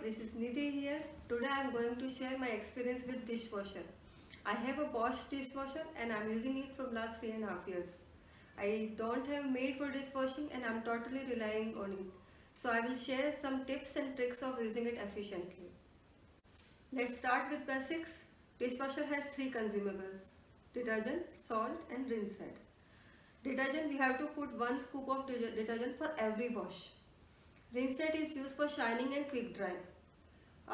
this is Nidhi here. Today I am going to share my experience with dishwasher. I have a Bosch dishwasher and I am using it from last 3.5 years. I don't have maid for dishwashing and I am totally relying on it. So I will share some tips and tricks of using it efficiently. Let's start with basics. Dishwasher has 3 consumables: detergent, salt and rinse head. Detergent, we have to put 1 scoop of detergent for every wash. Rinse set is used for shining and quick dry.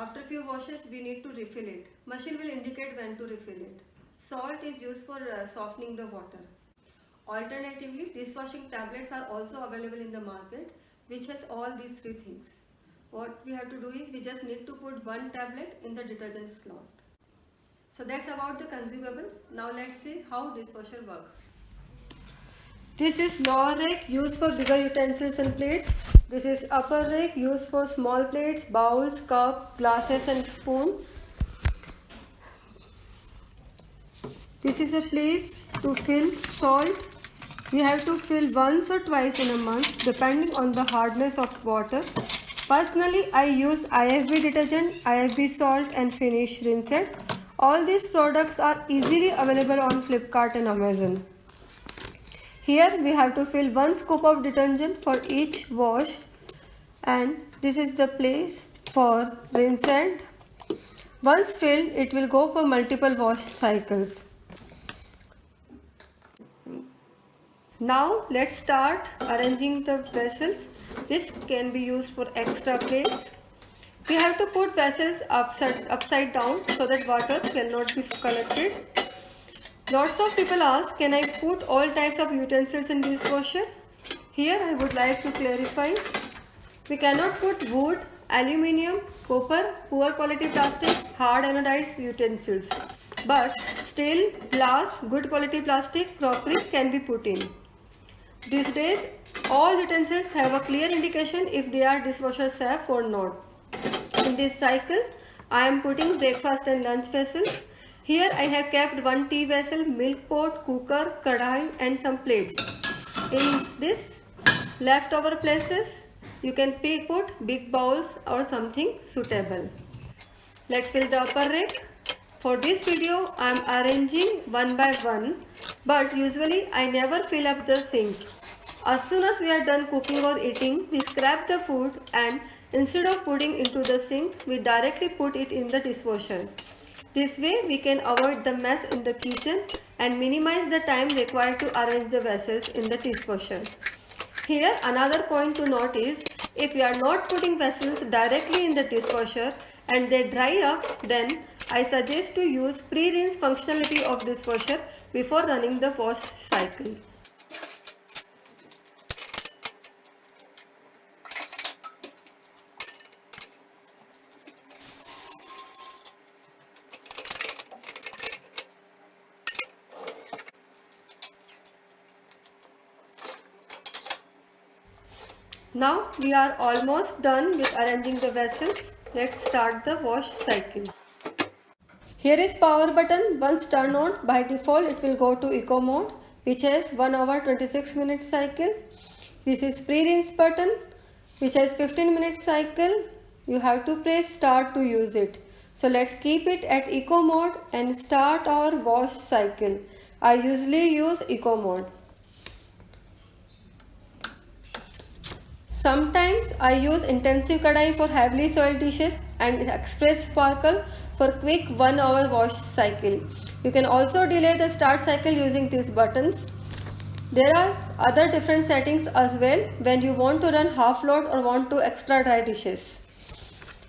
After few washes, we need to refill it. Machine will indicate when to refill it. Salt is used for softening the water. Alternatively, dishwashing tablets are also available in the market, which has all these 3 things. What we have to do is we just need to put 1 tablet in the detergent slot. So that's about the consumable. Now let's see how dishwasher works. This is lower rack used for bigger utensils and plates. This is upper rack used for small plates, bowls, cup, glasses and spoons. This is a place to fill salt. We have to fill once or twice in a month depending on the hardness of water. Personally, I use IFB detergent, IFB salt and Finish rinse set. All these products are easily available on Flipkart and Amazon. Here we have to fill 1 scoop of detergent for each wash, and this is the place for rinse set. Once filled, it will go for multiple wash cycles. Now let's start arranging the vessels. This can be used for extra plates. We have to put vessels upside down so that water cannot be collected. Lots of people ask, can I put all types of utensils in dishwasher? Here I would like to clarify. We cannot put wood, aluminium, copper, poor quality plastic, hard anodized utensils. But steel, glass, good quality plastic, crockery can be put in. These days, all utensils have a clear indication if they are dishwasher safe or not. In this cycle, I am putting breakfast and lunch vessels. Here I have kept 1 tea vessel, milk pot, cooker, kadai and some plates. In this leftover places, you can put big bowls or something suitable. Let's fill the upper rack. For this video, I am arranging one by one, but usually I never fill up the sink. As soon as we are done cooking or eating, we scrap the food and instead of putting into the sink, we directly put it in the dishwasher. This way, we can avoid the mess in the kitchen and minimize the time required to arrange the vessels in the dishwasher. Here, another point to note is, if we are not putting vessels directly in the dishwasher and they dry up, then I suggest to use pre-rinse functionality of dishwasher before running the wash cycle. Now we are almost done with arranging the vessels. Let's start the wash cycle. Here is power button. Once turned on, by default it will go to eco mode, which has 1 hour 26 minute cycle. This is pre-rinse button, which has 15 minute cycle. You have to press start to use it. So let's keep it at eco mode and start our wash cycle. I usually use eco mode. Sometimes I use intensive kadai for heavily soiled dishes and express sparkle for quick 1 hour wash cycle. You can also delay the start cycle using these buttons. There are other different settings as well when you want to run half load or want to extra dry dishes.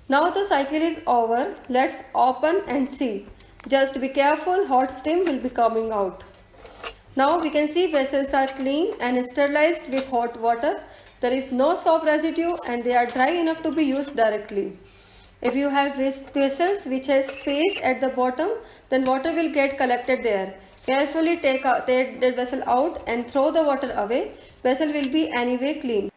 Now the cycle is over. Let's open and see. Just be careful, hot steam will be coming out. Now we can see vessels are clean and sterilized with hot water. There is no soap residue and they are dry enough to be used directly. If you have vessels which has space at the bottom, then water will get collected there. Carefully take the vessel out and throw the water away. Vessel will be anyway clean.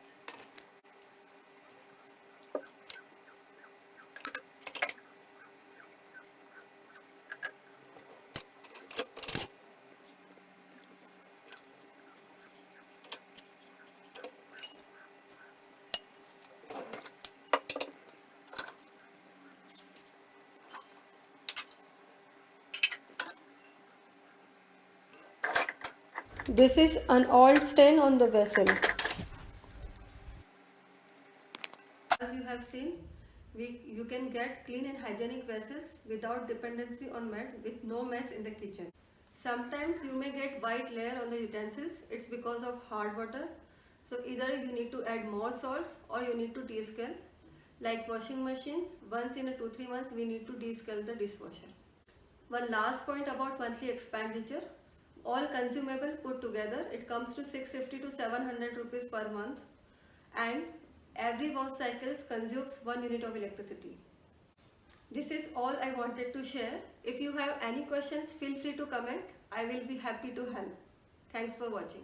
This is an oil stain on the vessel. As you have seen, you can get clean and hygienic vessels without dependency on mud, with no mess in the kitchen. Sometimes you may get white layer on the utensils. It's because of hard water. So either you need to add more salts or you need to descale. Like washing machines, once in a 2-3 months we need to descale the dishwasher. One last point about monthly expenditure. All consumable put together, it comes to 650 to 700 rupees per month, and every wash cycle consumes 1 unit of electricity. This is all I wanted to share. If you have any questions, feel free to comment. I will be happy to help. Thanks for watching.